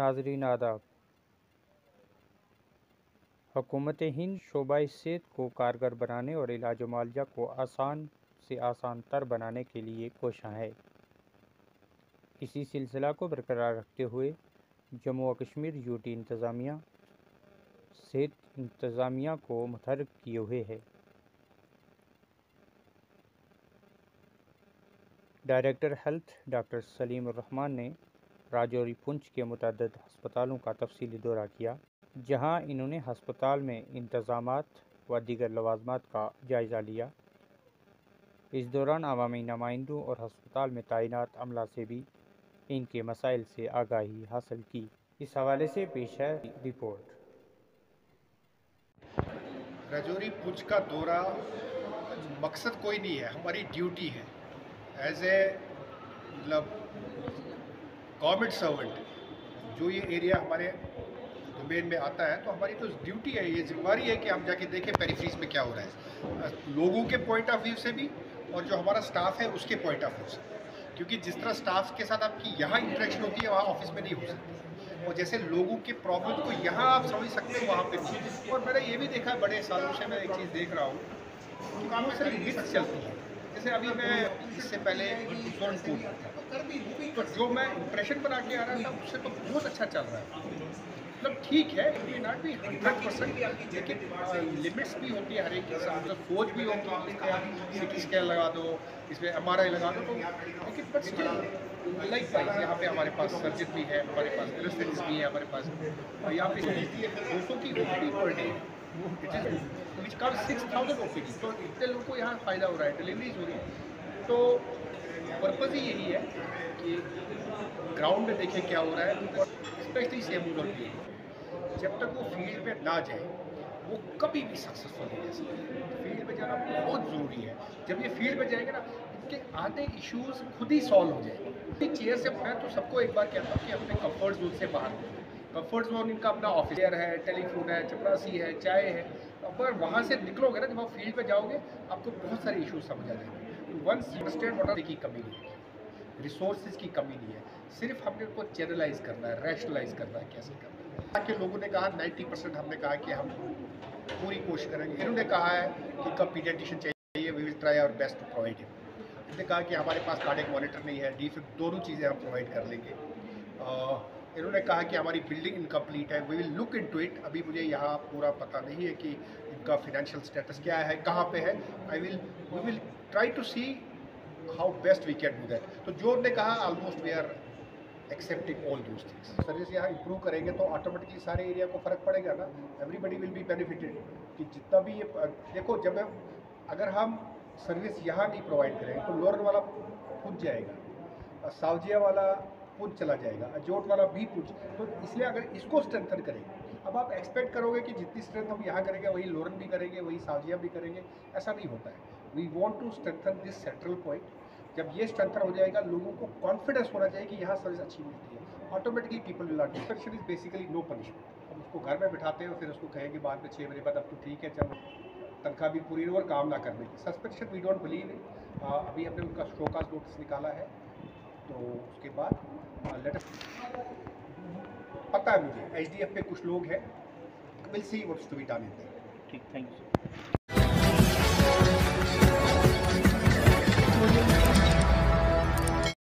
नाज़रीन आदाब। हुकूमत हिंद शोबा सेहत को कारगर बनाने और इलाज मुआलजा को आसान से आसान तर बनाने के लिए कोशां है। इसी सिलसिला को बरकरार रखते हुए जम्मू व कश्मीर यूटी इंतज़ामिया सेहत इंतज़ामिया को मुतहर्रिक किए हुए है। डायरेक्टर हेल्थ डॉक्टर सलीम उर रहमान ने राजौरी पुंछ के मुतअद्दिद अस्पतालों का तफसीली दौरा किया, जहां इन्होंने अस्पताल में इंतज़ामात व दीगर लवाज़मात का जायज़ा लिया। इस दौरान अवामी नुमाइंदों और अस्पताल में तैनात अमला से भी इनके मसाइल से आगाही हासिल की। इस हवाले से पेश है रिपोर्ट। राजौरी पुंछ का दौरा मकसद कोई नहीं है, हमारी ड्यूटी है एज ए मतलब गवर्नमेंट सर्वेंट। जो ये एरिया हमारे डोमेन में आता है तो हमारी तो ड्यूटी है, ये जिम्मेदारी है कि हम जाके देखें पेरिफेरीज में क्या हो रहा है, लोगों के पॉइंट ऑफ व्यू से भी और जो हमारा स्टाफ है उसके पॉइंट ऑफ व्यू से। क्योंकि जिस तरह स्टाफ के साथ आपकी यहाँ इंटरेक्शन होती है वहाँ ऑफिस में नहीं हो सकती, और जैसे लोगों के प्रॉब्लम को यहाँ आप समझ सकते हो वहाँ पे नहीं। और मैंने ये भी देखा बड़े सालों से, मैं एक चीज़ देख रहा हूँ कि काफ़ी सारी मिथ्स चलती है। जैसे अभी मैं इससे पहले सोनपुर तो जो मैं इंप्रेशन बना के आ रहा था उससे तो बहुत अच्छा चल रहा है। मतलब ठीक है, इट नॉट बी 100%, लेकिन लिमिट्स भी होती है हर एक किस्म, मतलब सोच भी होती है। इसमें आप CT स्कैन लगा दो, इसमें MRI लगा दो, तो लेकिन बट स्टिल लाइक यहाँ पे हमारे पास सर्जन भी है, हमारे पास एनेस्थेटिस्ट भी है, हमारे पास और यहाँ पे 200 की OPD per day it is which come 6000 OPD, तो इतने लोगों को यहाँ फ़ायदा हो रहा है, डिलीवरीज हो रही है। तो पर्पज़ ही यही है कि ग्राउंड में देखें क्या हो रहा है, और स्पेशली सेमूर की जब तक वो फील्ड में ना जाए वो कभी भी सक्सेसफुल नहीं रह सकते। फील्ड में जाना बहुत ज़रूरी है। जब ये फील्ड में जाएंगे ना, इनके आधे इश्यूज खुद ही सॉल्व हो जाएंगे। चेयर से मैं तो सबको एक बार कहता हूँ कि अपने कंफर्ट जोन से बाहर हो। कंफर्ट जोन इनका अपना ऑफिस है, टेलीफोन है, चपरासी है, चाय है, पर वहाँ से निकलोगे ना, जब आप फील्ड में जाओगे आपको बहुत सारे इश्यूज समझ आ जाएंगे। वंस अंडरस्टैंड व्हाट की कमी नहीं है, रिसोर्सेज की कमी नहीं है, सिर्फ हमने उनको चैनलाइज करना है, रैशनलाइज करना है, कैसे करना है। के लोगों ने कहा 90%, हमने कहा कि हम पूरी कोशिश करेंगे। इन्होंने कहा है कि कब पीडियाट्रिशियन चाहिए, we will try our best to provide him. इन्होंने कहा कि हमारे पास कार्डियक मॉनिटर नहीं है, DFib, दोनों चीज़ें हम प्रोवाइड कर लेंगे। इन्होंने कहा कि हमारी बिल्डिंग इनकम्प्लीट है, we will look into it. अभी मुझे यहाँ पूरा पता नहीं है कि इनका फिनेंशियल स्टेटस क्या है, कहाँ पे है। We will try to see how best we can do that. तो जो उन्होंने कहा almost we are accepting all those things. Service यहाँ इंप्रूव करेंगे तो ऑटोमेटिकली सारे एरिया को फ़र्क पड़ेगा ना, एवरीबडी विल बी बेनिफिटेड। कि जितना भी ये देखो, जब अगर हम सर्विस यहाँ नहीं प्रोवाइड करेंगे तो लोरन वाला पूछ जाएगा, सावजिया वाला पूछ चला जाएगा, अजोट वाला भी पूछ। तो इसलिए अगर इसको स्ट्रेंथन करेंगे, अब आप एक्सपेक्ट करोगे कि जितनी स्ट्रेंथ हम यहाँ करेंगे वही लोरन भी करेंगे, वही सावजिया भी करेंगे, ऐसा नहीं होता है। We want to strengthen this central point. जब ये स्ट्रेंथन हो जाएगा, लोगों को कॉन्फिडेंस होना चाहिए कि यहाँ सर्विस अच्छी मिलती है, automatically people will not. Suspension is basically no punishment. हम उसको घर में बिठाते हैं, फिर उसको कहेंगे बाद में 6 बजे बाद अब तो ठीक है, चलो तनख्वाह भी पूरी और काम ना करने की। Suspension we don't believe in. अभी हमने उनका शोकाज नोटिस निकाला है, तो उसके बाद लेटर पता है मुझे HDF पे कुछ लोग हैं, will see what's to be done in there. ठीक, थैंक यू।